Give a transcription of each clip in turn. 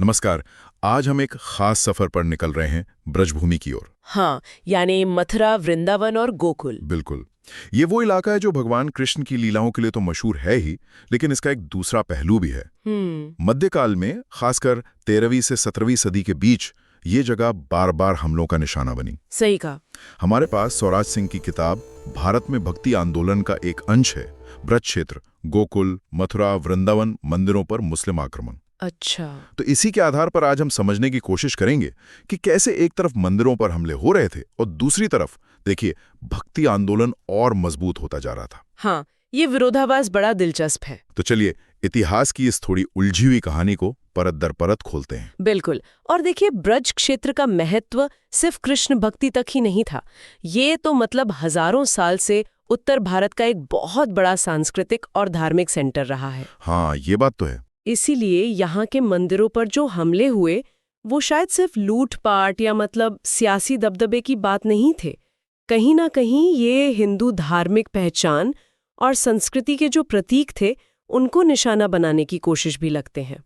नमस्कार। आज हम एक खास सफर पर निकल रहे हैं ब्रजभूमि की ओर। हाँ, यानी मथुरा, वृंदावन और गोकुल। बिल्कुल। ये वो इलाका है जो भगवान कृष्ण की लीलाओं के लिए तो मशहूर है ही, लेकिन इसका एक दूसरा पहलू भी है। मध्यकाल में, खासकर 13वीं से 17वीं सदी के बीच, ये जगह बार बार हमलों का निशाना बनी। सही कहा। हमारे पास स्वराज सिंह की किताब भारत में भक्ति आंदोलन का एक अंश है, ब्रज क्षेत्र, गोकुल, मथुरा, वृंदावन मंदिरों पर मुस्लिम आक्रमण। अच्छा। तो इसी के आधार पर आज हम समझने की कोशिश करेंगे कि कैसे एक तरफ मंदिरों पर हमले हो रहे थे और दूसरी तरफ देखिए भक्ति आंदोलन और मजबूत होता जा रहा था। हाँ, ये विरोधाभास बड़ा दिलचस्प है। तो चलिए इतिहास की इस थोड़ी उलझी हुई कहानी को परत दर परत खोलते हैं। बिल्कुल। और देखिए, ब्रज क्षेत्र का महत्व सिर्फ कृष्ण भक्ति तक ही नहीं था। ये तो मतलब हजारों साल से उत्तर भारत का एक बहुत बड़ा सांस्कृतिक और धार्मिक सेंटर रहा है। हाँ, ये बात तो है। इसीलिए यहाँ के मंदिरों पर जो हमले हुए वो शायद सिर्फ लूटपाट या मतलब सियासी दबदबे की बात नहीं थे। कहीं ना कहीं ये हिंदू धार्मिक पहचान और संस्कृति के जो प्रतीक थे उनको निशाना बनाने की कोशिश भी लगते हैं।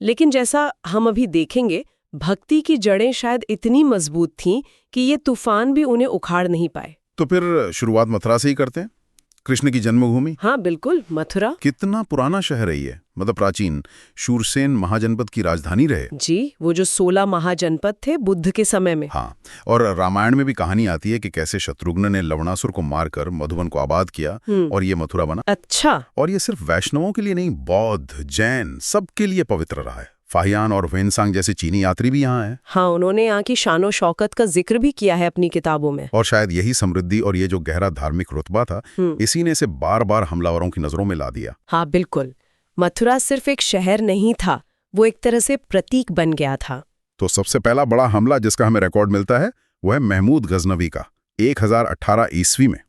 लेकिन जैसा हम अभी देखेंगे, भक्ति की जड़ें शायद इतनी मजबूत थीं कि ये तूफान भी उन्हें उखाड़ नहीं पाए। तो फिर शुरुआत मथुरा से ही करते हैं, कृष्ण की जन्मभूमि। हाँ बिल्कुल, मथुरा कितना पुराना शहर है ये, मतलब प्राचीन शूरसेन महाजनपद की राजधानी रहे। जी, वो जो 16 महाजनपद थे बुद्ध के समय में। हाँ, और रामायण में भी कहानी आती है कि कैसे शत्रुघ्न ने लवणासुर को मारकर मधुबन को आबाद किया और ये मथुरा बना। अच्छा। और ये सिर्फ वैष्णवों के लिए नहीं, बौद्ध, जैन सबके लिए पवित्र रहा है। फाहियान और वेनसांग जैसे चीनी यात्री भी यहाँ हैं। हाँ, उन्होंने यहाँ की शानो शौकत का जिक्र भी किया है अपनी किताबों में। और शायद यही समृद्धि और ये जो गहरा धार्मिक रुतबा था, इसी ने इसे बार बार हमलावरों की नजरों में ला दिया। हाँ बिल्कुल, मथुरा सिर्फ एक शहर नहीं था, वो एक तरह से प्रतीक बन गया था। तो सबसे पहला बड़ा हमला जिसका हमें रिकॉर्ड मिलता है वो है महमूद गजनवी का, 1018 ईस्वी में।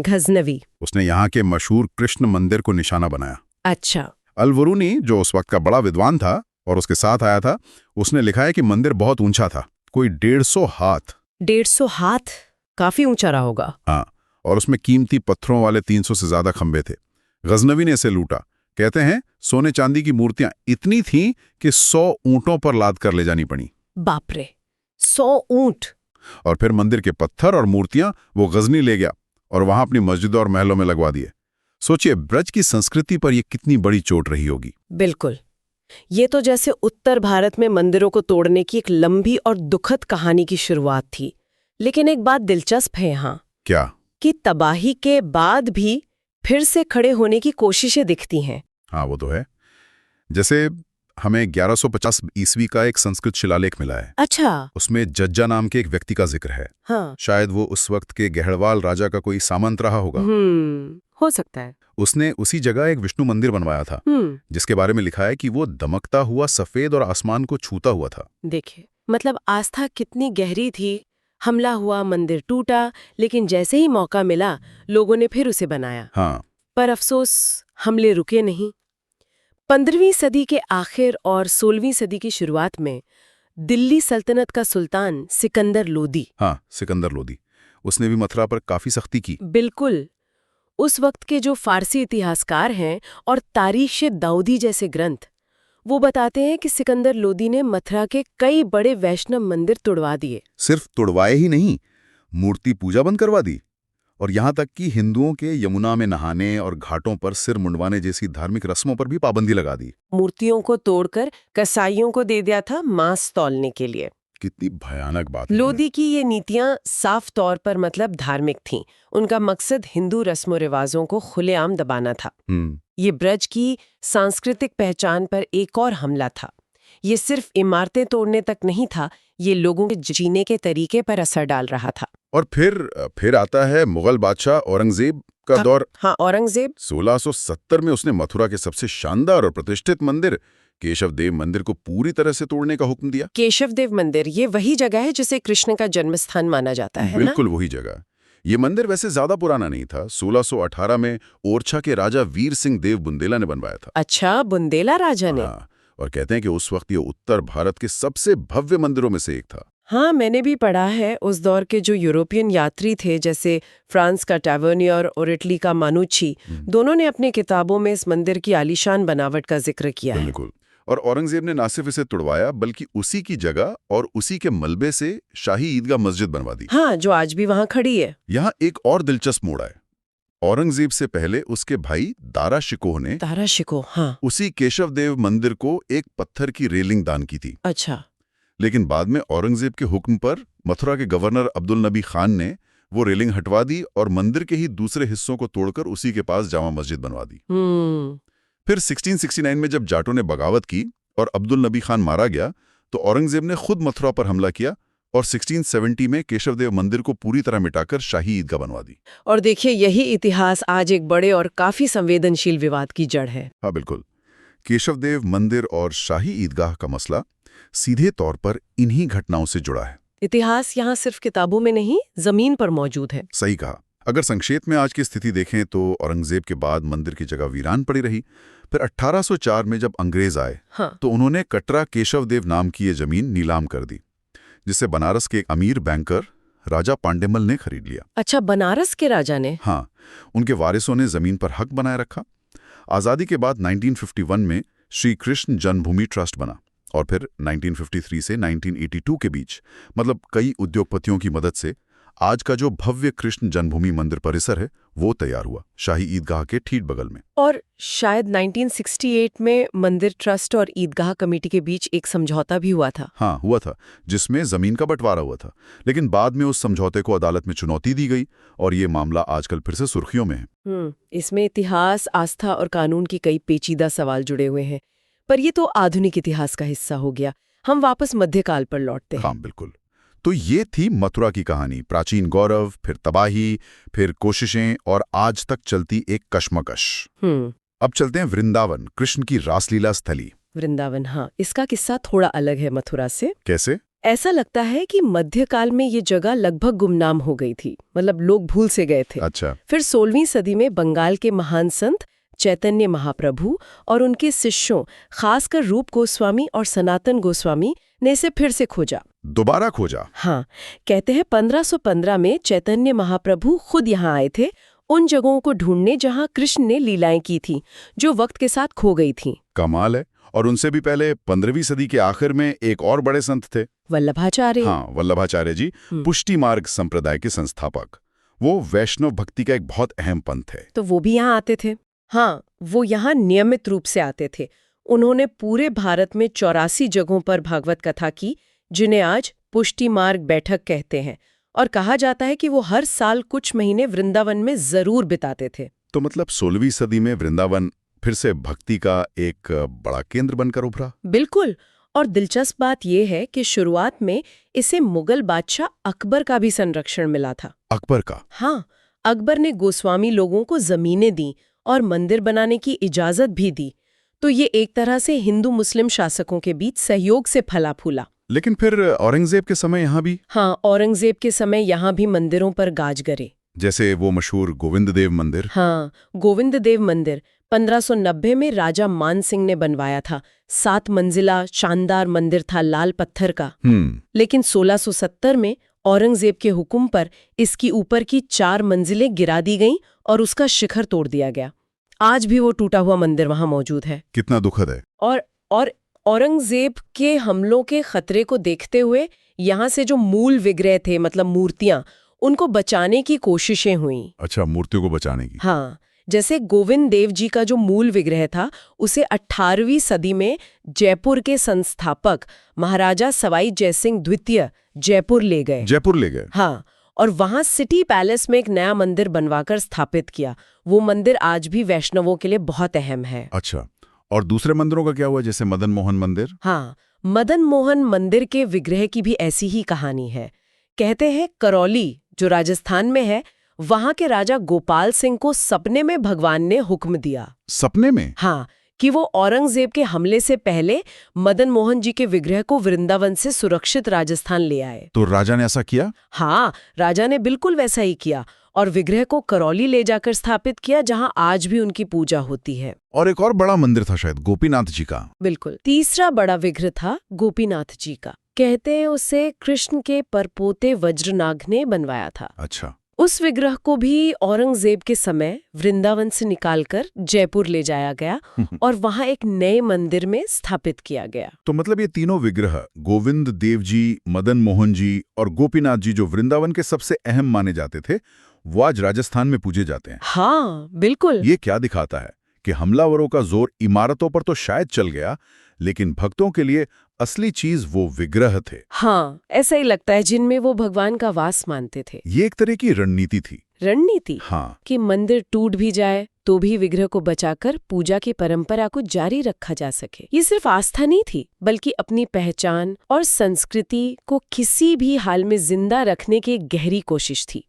गजनवी। उसने यहाँ के मशहूर कृष्ण मंदिर को निशाना बनाया। अच्छा। अलवरूनी, जो उस वक्त का बड़ा विद्वान था और उसके साथ आया था, उसने लिखा है कि मंदिर बहुत ऊंचा था, कोई 150 हाथ। 150 हाथ? काफी ऊंचा रहा होगा। हाँ, और उसमें कीमती पत्थरों वाले 300 से ज्यादा खंभे थे। गजनवी ने इसे लूटा। कहते हैं सोने चांदी की मूर्तियां इतनी थीं कि 100 ऊंटों पर लाद कर ले जानी पड़ी। बाप रे, 100 ऊंट! और फिर मंदिर के पत्थर और मूर्तियां वो गजनी ले गया और वहां अपनी मस्जिदों और महलों में लगवा दिए। सोचिए ब्रज की संस्कृति पर यह कितनी बड़ी चोट रही होगी। बिल्कुल। ये तो जैसे उत्तर भारत में मंदिरों को तोड़ने की एक लंबी और दुखद कहानी की शुरुआत थी। लेकिन एक बात दिलचस्प है यहाँ। क्या? कि तबाही के बाद भी फिर से खड़े होने की कोशिशें दिखती हैं। हाँ, वो तो है। जैसे हमें 1150 ईस्वी का एक संस्कृत शिलालेख मिला है। अच्छा। उसमें जज्जा नाम के एक व्यक्ति का जिक्र है। हाँ। शायद वो उस वक्त के गहड़वाल राजा का कोई सामंत रहा होगा। हो सकता है। उसने उसी जगह एक विष्णु मंदिर बनवाया था, जिसके बारे में लिखा है कि वो दमकता हुआ सफेद और आसमान को छूता हुआ था। देखिए, मतलब आस्था कितनी गहरी थी। हमला हुआ, मंदिर टूटा, लेकिन जैसे ही मौका मिला लोगों ने फिर उसे बनाया। हाँ। पर अफसोस, हमले रुके नहीं। 15वीं सदी के आखिर और 16वीं सदी की शुरुआत में दिल्ली सल्तनत का सुल्तान सिकंदर लोदी। हाँ, सिकंदर लोदी। उसने भी मथुरा पर काफी सख्ती की। बिल्कुल। उस वक्त के जो फारसी इतिहासकार हैं और तारीख़ दाऊदी जैसे ग्रंथ, वो बताते हैं कि सिकंदर लोदी ने मथुरा के कई बड़े वैष्णव मंदिर तुड़वा दिए। सिर्फ तुड़वाए ही नहीं, मूर्ति पूजा बंद करवा दी। और यहाँ तक कि हिंदुओं के यमुना में नहाने और घाटों पर सिर मुंडवाने जैसी धार्मिक रस्मों पर भी पाबंदी लगा दी। मूर्तियों को तोड़कर कसाईयों को दे दिया था मांस तौलने के लिए। कितनी भयानक बात है। लोदी की ये नीतियां साफ तौर पर मतलब धार्मिक थीं। उनका मकसद हिंदू रस्मों रिवाजों को खुलेआम दबाना था। ये ब्रज की सांस्कृतिक पहचान पर एक और हमला था। ये सिर्फ इमारतें तोड़ने तक नहीं था, ये लोगों के जीने के तरीके पर असर डाल रहा था। और फिर आता है मुगल बादशाह औरंगजेब का दौर। हाँ, औरंगजेब। 1670 में उसने मथुरा के सबसे शानदार और प्रतिष्ठित मंदिर केशव देव मंदिर को पूरी तरह से तोड़ने का हुक्म दिया। केशव देव मंदिर, ये वही जगह है जिसे कृष्ण का जन्मस्थान माना जाता है। बिल्कुल वही जगह। ये मंदिर वैसे ज्यादा पुराना नहीं था। 1618 में ओरछा के राजा वीर सिंह देव बुंदेला ने बनवाया था। अच्छा, बुंदेला राजा ने? हाँ, और कहते हैं कि उस वक्त ये उत्तर भारत के सबसे भव्य मंदिरों में से एक था। हाँ, मैंने भी पढ़ा है। उस दौर के जो यूरोपियन यात्री थे, जैसे फ्रांस का टैवर्नियर और इटली का मानुची, दोनों ने अपनी किताबों में इस मंदिर की आलीशान बनावट का जिक्र किया है। बिल्कुल। और औरंगजेब ने ना सिर्फ इसे तुड़वाया बल्कि उसी की जगह और उसी के मलबे से शाही ईदगाह मस्जिद बनवा दी। हाँ, जो आज भी वहां खड़ी है। यहाँ एक और दिलचस्प मोड़ है। औरंगजेब से पहले उसके भाई दारा शिकोह ने हाँ। उसी केशव देव मंदिर को एक पत्थर की रेलिंग दान की थी। अच्छा। लेकिन बाद में औरंगजेब के हुक्म पर मथुरा के गवर्नर अब्दुल नबी खान ने वो रेलिंग हटवा दी और मंदिर के ही दूसरे हिस्सों को तोड़कर उसी के पास जामा मस्जिद बनवा दी। फिर 1669 में जब जाटों ने बगावत की और अब्दुल नबी खान मारा गया तो औरंगजेब ने खुद मथुरा पर हमला किया और 1670 में केशवदेव मंदिर को पूरी तरह मिटाकर शाही ईदगाह बनवा दी। और देखिए, यही इतिहास आज एक बड़े और काफी संवेदनशील विवाद की जड़ है। हाँ बिल्कुल, केशवदेव मंदिर और शाही ईदगाह का मसला सीधे तौर पर इन्हीं घटनाओं से जुड़ा है। इतिहास यहाँ सिर्फ किताबों में नहीं, जमीन पर मौजूद है। सही कहा। अगर संक्षेप में आज की स्थिति देखें तो औरंगजेब के बाद मंदिर की जगह वीरान पड़ी रही। फिर 1804 में जब अंग्रेज आए तो उन्होंने कटरा केशवदेव नाम की ये जमीन नीलाम कर दी, जिसे बनारस के एक अमीर बैंकर राजा पांडेमल ने खरीद लिया। अच्छा, बनारस के राजा ने? हाँ, उनके वारिसों ने जमीन पर हक बनाए रखा। आजादी के बाद 1951 में श्री कृष्ण जन्मभूमि ट्रस्ट बना और फिर 1953 से 1982 के बीच, मतलब कई उद्योगपतियों की मदद से, आज का जो भव्य कृष्ण जन्मभूमि मंदिर परिसर है वो तैयार हुआ, शाही ईदगाह के ठीक बगल में। और शायद 1968 में मंदिर ट्रस्ट और ईदगाह कमेटी के बीच एक समझौता भी हुआ था। हाँ, हुआ था, जिसमें जमीन का बंटवारा हुआ था। लेकिन बाद में उस समझौते को अदालत में चुनौती दी गई और ये मामला आजकल फिर से सुर्खियों में है। इसमें इतिहास, आस्था और कानून की कई पेचीदा सवाल जुड़े हुए हैं। पर ये तो आधुनिक इतिहास का हिस्सा हो गया। हम वापस मध्यकाल पर लौटते हैं। हाँ बिल्कुल। तो ये थी मथुरा की कहानी, प्राचीन गौरव, फिर तबाही, फिर कोशिशें और आज तक चलती एक कश्मकश। अब चलते हैं वृंदावन, कृष्ण की रासलीला स्थली। वृंदावन, हाँ, इसका किस्सा थोड़ा अलग है मथुरा से। कैसे? ऐसा लगता है कि मध्यकाल में ये जगह लगभग गुमनाम हो गई थी, मतलब लोग भूल से गए थे। अच्छा। फिर 16वीं सदी में बंगाल के महान संत चैतन्य महाप्रभु और उनके शिष्यों, खासकर रूप गोस्वामी और सनातन गोस्वामी ने इसे फिर से खोजा। दोबारा खोजा? हाँ, कहते हैं 1515 में चैतन्य महाप्रभु खुद यहाँ आए थे, उन जगहों को ढूंढने जहाँ कृष्ण ने लीलाएं की थी, जो वक्त के साथ खो गई थीं। कमाल है। और उनसे भी पहले 15वीं सदी के आखिर में एक और बड़े संत थे, वल्लभाचार्य। हाँ, वल्लभाचार्य जी, पुष्टि मार्ग संप्रदाय के संस्थापक। वो वैष्णव भक्ति का एक बहुत अहम पंथ है। तो वो भी यहाँ आते थे? हाँ, वो यहाँ नियमित रूप से आते थे। उन्होंने पूरे भारत में 84 जगहों पर भागवत कथा की, जिन्हें आज पुष्टि मार्ग बैठक कहते हैं, और कहा जाता है कि वो हर साल कुछ महीने वृंदावन में जरूर बिताते थे। तो मतलब 16वीं सदी में वृंदावन फिर से भक्ति का एक बड़ा केंद्र बनकर उभरा। बिल्कुल। और दिलचस्प बात यह है कि शुरुआत में इसे मुगल बादशाह अकबर का भी संरक्षण मिला था। अकबर का? हाँ, अकबर ने गोस्वामी लोगों को जमीनें दी और मंदिर बनाने की इजाजत भी दी। तो ये एक तरह से हिंदू मुस्लिम शासकों के बीच सहयोग से फला फूला। लेकिन फिर औरंगजेब के समय यहाँ भी? हाँ, औरंगजेब के समय यहाँ भी मंदिरों पर गाज गरे, जैसे वो मशहूर गोविंद देव मंदिर। हाँ, गोविंद देव मंदिर 1590 में राजा मान सिंह ने बनवाया था। 7 मंजिला शानदार मंदिर था, लाल पत्थर का। लेकिन 1670 में औरंगजेब के हुक्म पर इसकी ऊपर की 4 मंजिलें गिरा दी गईं और उसका शिखर तोड़ दिया गया। आज भी वो टूटा हुआ मंदिर वहां मौजूद है। कितना दुखद है। और औरंगजेब के हमलों के खतरे को देखते हुए यहाँ से जो मूल विग्रह थे, मतलब मूर्तियां, उनको बचाने की कोशिशें हुई। अच्छा, मूर्तियों को बचाने की? हाँ, जैसे गोविंद देव जी का जो मूल विग्रह था, उसे 18वीं सदी में जयपुर के संस्थापक महाराजा सवाई जयसिंह द्वितीय जयपुर ले गए। हाँ, और वहां सिटी पैलेस में एक नया मंदिर बनवाकर स्थापित किया। वो मंदिर आज भी वैष्णवों के लिए बहुत अहम है। अच्छा, और दूसरे मंदिरों का क्या हुआ, जैसे मदन मोहन मंदिर? हाँ, मदन मोहन मंदिर के विग्रह की भी ऐसी ही कहानी है। कहते हैं करौली, जो राजस्थान में है, वहां के राजा गोपाल सिंह को सपने में भगवान ने हुक्म दिया। सपने में? हाँ, कि वो औरंगजेब के हमले से पहले मदन मोहन जी के विग्रह को वृंदावन से सुरक्षित राजस्थान ले आए। तो राजा ने ऐसा किया? हाँ, राजा ने बिल्कुल वैसा ही किया और विग्रह को करौली ले जाकर स्थापित किया, जहां आज भी उनकी पूजा होती है। और एक और बड़ा मंदिर था शायद, गोपीनाथ जी का? बिल्कुल, तीसरा बड़ा विग्रह था गोपीनाथ जी का। कहते हैं उसे कृष्ण के परपोते वज्रनाग ने बनवाया था। अच्छा। उस विग्रह को भी औरंगजेब के समय वृंदावन से निकालकर जयपुर ले जाया गया और वहां एक नए मंदिर में स्थापित किया गया। तो मतलब ये तीनों विग्रह, गोविंद देव जी, मदन मोहन जी और गोपीनाथ जी, जो वृंदावन के सबसे अहम माने जाते थे, वो आज राजस्थान में पूजे जाते हैं। हाँ बिल्कुल। ये क्या दिखाता है कि हमलावरों का जोर इमारतों पर तो शायद चल गया, लेकिन भक्तों के लिए असली चीज वो विग्रह थे। हाँ, ऐसा ही लगता है, जिनमें वो भगवान का वास मानते थे। ये एक तरह की रणनीति थी। रणनीति? हाँ, कि मंदिर टूट भी जाए तो भी विग्रह को बचाकर पूजा की परंपरा को जारी रखा जा सके। ये सिर्फ आस्था नहीं थी, बल्कि अपनी पहचान और संस्कृति को किसी भी हाल में जिंदा रखने की एक गहरी कोशिश थी।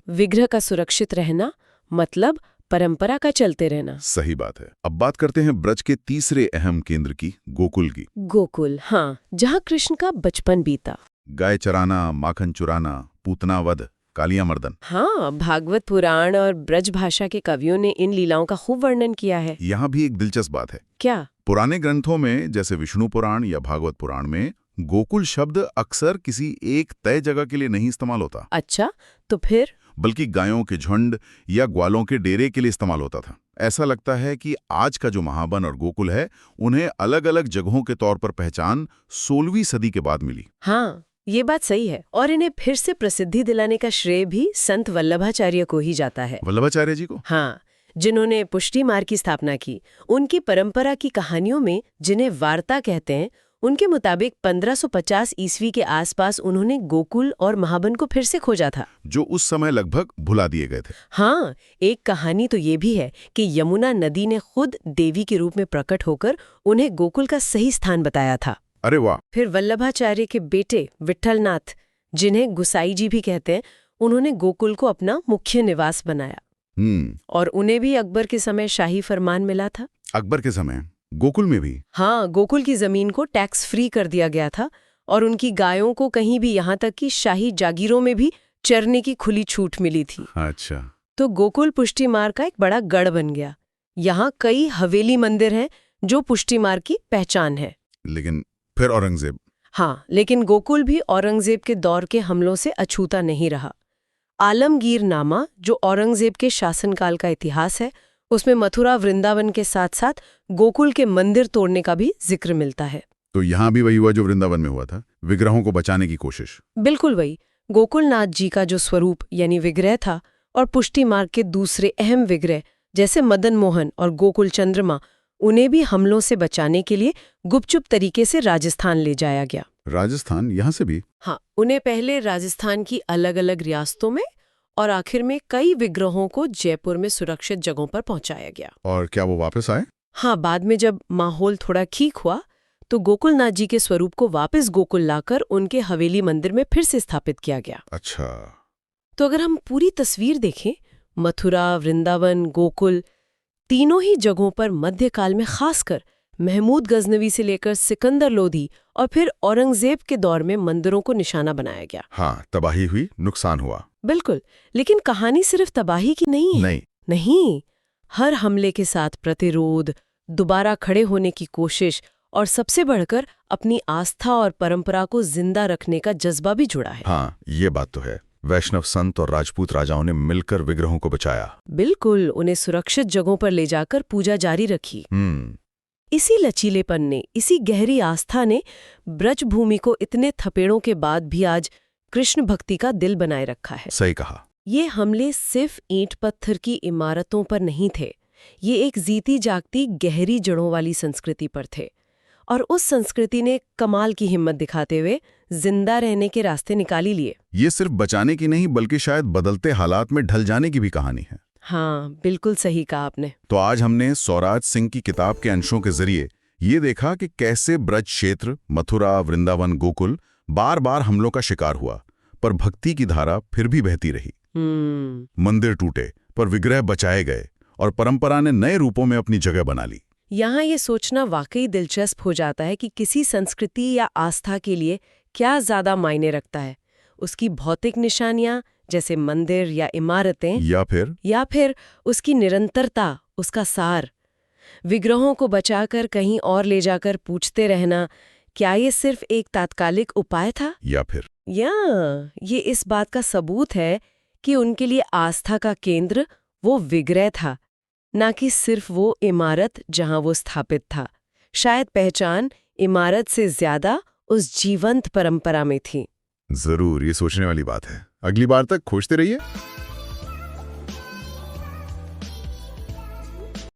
विग्रह का सुरक्षित रहना मतलब परंपरा का चलते रहना। सही बात है। अब बात करते हैं ब्रज के तीसरे अहम केंद्र की, गोकुल की। गोकुल, हाँ, जहाँ कृष्ण का बचपन बीता। गाय चराना, माखन चुराना, पूतना वध, कालिया मर्दन। हाँ, भागवत पुराण और ब्रज भाषा के कवियों ने इन लीलाओं का खूब वर्णन किया है। यहाँ भी एक दिलचस्प बात है। क्या? पुराने ग्रंथों में, जैसे विष्णु पुराण या भागवत पुराण में, गोकुल शब्द अक्सर किसी एक तय जगह के लिए नहीं इस्तेमाल होता। अच्छा, तो फिर? बल्कि गायों के झुंड या ग्वालों के डेरे के लिए इस्तेमाल होता था। ऐसा लगता है कि आज का जो महावन और गोकुल है, उन्हें अलग अलग जगहों के तौर पर पहचान 16वीं सदी के बाद मिली। हाँ, ये बात सही है। और इन्हें फिर से प्रसिद्धि दिलाने का श्रेय भी संत वल्लभाचार्य को ही जाता है। वल्लभाचार्य जी को? हाँ, जिन्होंने पुष्टि मार्ग की स्थापना की। उनकी परंपरा की कहानियों में, जिन्हें वार्ता कहते हैं, उनके मुताबिक 1550 ईस्वी के आसपास उन्होंने गोकुल और महावन को फिर से खोजा था, जो उस समय लगभग भुला दिए गए थे। हाँ, एक कहानी तो ये भी है कि यमुना नदी ने खुद देवी के रूप में प्रकट होकर उन्हें गोकुल का सही स्थान बताया था। अरे वाह! फिर वल्लभाचार्य के बेटे विट्ठलनाथ, जिन्हें गुसाई जी भी कहते हैं, उन्होंने गोकुल को अपना मुख्य निवास बनाया। और उन्हें भी अकबर के समय शाही फरमान मिला था। अकबर के समय गोकुल में भी? हाँ, गोकुल की जमीन को टैक्स फ्री कर दिया गया था और उनकी गायों को कहीं भी, यहाँ तक कि शाही जागीरों में भी चरने की खुली छूट मिली थी। अच्छा। तो गोकुल पुष्टि मार्ग का एक बड़ा गढ़ बन गया। यहाँ कई हवेली मंदिर हैं जो पुष्टि मार्ग की पहचान है। लेकिन फिर औरंगजेब? हाँ, लेकिन गोकुल भी औरंगजेब के दौर के हमलों से अछूता नहीं रहा। आलमगीरनामा, जो औरंगजेब के शासनकाल का इतिहास है, उसमें मथुरा वृंदावन के साथ साथ गोकुल के मंदिर तोड़ने का भी जिक्र मिलता है। तो यहाँ भी वही हुआ जो वृंदावन में हुआ था, विग्रहों को बचाने की कोशिश। बिल्कुल वही। गोकुलनाथ जी का जो स्वरूप यानी विग्रह था, और पुष्टि मार्ग के दूसरे अहम विग्रह जैसे मदन मोहन और गोकुल चंद्रमा, उन्हें भी हमलों से बचाने के लिए गुपचुप तरीके से राजस्थान ले जाया गया। राजस्थान? यहाँ से भी? हाँ, उन्हें पहले राजस्थान की अलग अलग रियासतों में और आखिर में कई विग्रहों को जयपुर में सुरक्षित जगहों पर पहुंचाया गया। और क्या वो वापस आए? हाँ, बाद में जब माहौल थोड़ा ठीक हुआ तो गोकुलनाथ जी के स्वरूप को वापस गोकुल लाकर उनके हवेली मंदिर में फिर से स्थापित किया गया। अच्छा। तो अगर हम पूरी तस्वीर देखें, मथुरा, वृंदावन, गोकुल, तीनों ही जगहों पर मध्यकाल में खासकर महमूद गजनवी से लेकर सिकंदर लोधी और फिर औरंगजेब के दौर में मंदिरों को निशाना बनाया गया। हाँ, तबाही हुई, नुकसान हुआ। बिल्कुल, लेकिन कहानी सिर्फ तबाही की नहीं है। नहीं, हर हमले के साथ प्रतिरोध, दोबारा खड़े होने की कोशिश और सबसे बढ़कर अपनी आस्था और परंपरा को जिंदा रखने का जज्बा भी जुड़ा है। हाँ, ये बात तो है। वैष्णव संत और राजपूत राजाओं ने मिलकर विग्रहों को बचाया। बिल्कुल, उन्हें सुरक्षित जगहों पर ले जाकर पूजा जारी रखी। इसी लचीलेपन ने, इसी गहरी आस्था ने ब्रजभूमि को इतने थपेड़ों के बाद भी आज कृष्ण भक्ति का दिल बनाए रखा है। सही कहा। ये हमले सिर्फ ईंट पत्थर की इमारतों पर नहीं थे, ये एक जीती जागती गहरी जड़ों वाली संस्कृति पर थे। और उस संस्कृति ने कमाल की हिम्मत दिखाते हुए जिंदा रहने के रास्ते निकाली लिए। ये सिर्फ बचाने की नहीं, बल्कि शायद बदलते हालात में ढल जाने की भी कहानी है। हाँ, बिल्कुल सही कहा आपने। तो आज हमने सौराज सिंह की किताब के अंशों के जरिए ये देखा कि कैसे ब्रज क्षेत्र, मथुरा, वृंदावन, गोकुल बार बार हमलों का शिकार हुआ, पर भक्ति की धारा फिर भी बहती रही। मंदिर टूटे पर विग्रह बचाए गए और परंपरा ने नए रूपों में अपनी जगह बना ली। यहाँ ये सोचना वाकई दिलचस्प हो जाता है कि किसी संस्कृति या आस्था के लिए क्या ज्यादा मायने रखता है, उसकी भौतिक निशानियां जैसे मंदिर या इमारतें, या फिर उसकी निरंतरता, उसका सार। विग्रहों को बचाकर कहीं और ले जाकर पूछते रहना, क्या ये सिर्फ एक तात्कालिक उपाय था, या फिर ये इस बात का सबूत है कि उनके लिए आस्था का केंद्र वो विग्रह था, ना कि सिर्फ वो इमारत जहां वो स्थापित था। शायद पहचान इमारत से ज्यादा उस जीवंत परंपरा में थी। जरूर, ये सोचने वाली बात है। अगली बार तक खोजते रहिए।